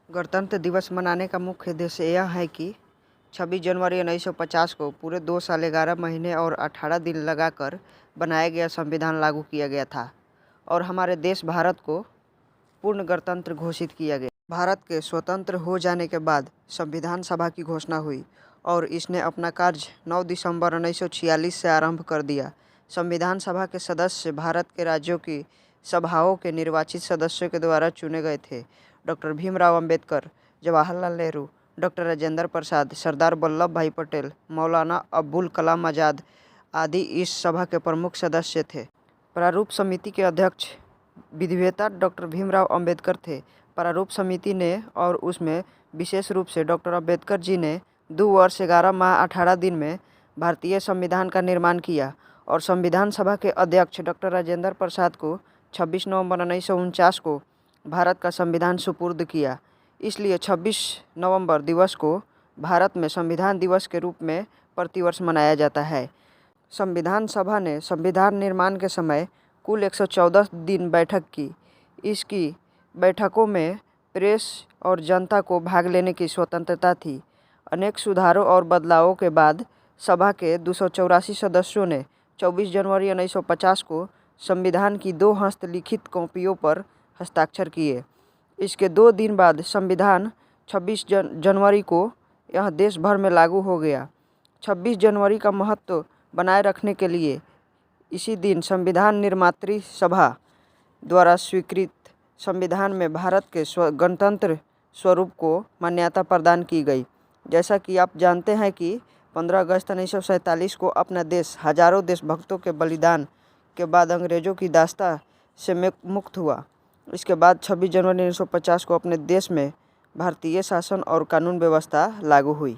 गणतंत्र दिवस मनाने का मुख्य उद्देश्य यह है कि 26 जनवरी 1950 को पूरे 2 साल 11 महीने और 18 दिन लगाकर बनाया गया संविधान लागू किया गया था और हमारे देश भारत को पूर्ण गणतंत्र घोषित किया गया। भारत के स्वतंत्र हो जाने के बाद संविधान सभा की घोषणा हुई और इसने अपना कार्य 9 दिसंबर 1946 से आरंभ कर दिया। संविधान सभा के सदस्य भारत के राज्यों की सभाओं के निर्वाचित सदस्यों के द्वारा चुने गए थे। डॉक्टर भीमराव अंबेडकर, जवाहरलाल नेहरू, डॉक्टर राजेंद्र प्रसाद, सरदार वल्लभ भाई पटेल, मौलाना अबुल कलाम आज़ाद आदि इस सभा के प्रमुख सदस्य थे। प्रारूप समिति के अध्यक्ष विधिवेत्ता डॉक्टर भीमराव अंबेडकर थे। प्रारूप समिति ने और उसमें विशेष रूप से डॉक्टर अंबेडकर जी ने 2 वर्ष 11 माह 18 दिन में भारतीय संविधान का निर्माण किया और संविधान सभा के अध्यक्ष डॉक्टर राजेंद्र प्रसाद को 26 नवंबर 1949 को भारत का संविधान सुपुर्द किया। इसलिए 26 नवंबर दिवस को भारत में संविधान दिवस के रूप में प्रतिवर्ष मनाया जाता है। संविधान सभा ने संविधान निर्माण के समय कुल 114 दिन बैठक की। इसकी बैठकों में प्रेस और जनता को भाग लेने की स्वतंत्रता थी। अनेक सुधारों और बदलावों के बाद सभा के 284 सदस्यों ने 24 जनवरी 1950 को संविधान की 2 हस्तलिखित कॉपियों पर हस्ताक्षर किए। इसके 2 दिन बाद संविधान 26 जनवरी को यह देश भर में लागू हो गया। 26 जनवरी का महत्व बनाए रखने के लिए इसी दिन संविधान निर्मात्री सभा द्वारा स्वीकृत संविधान में भारत के गणतंत्र स्वरूप को मान्यता प्रदान की गई। जैसा कि आप जानते हैं कि 15 अगस्त 1947 को अपना देश हजारों देशभक्तों के बलिदान के बाद अंग्रेज़ों की दास्ता से मुक्त हुआ। इसके बाद 26 जनवरी 1950 को अपने देश में भारतीय शासन और कानून व्यवस्था लागू हुई।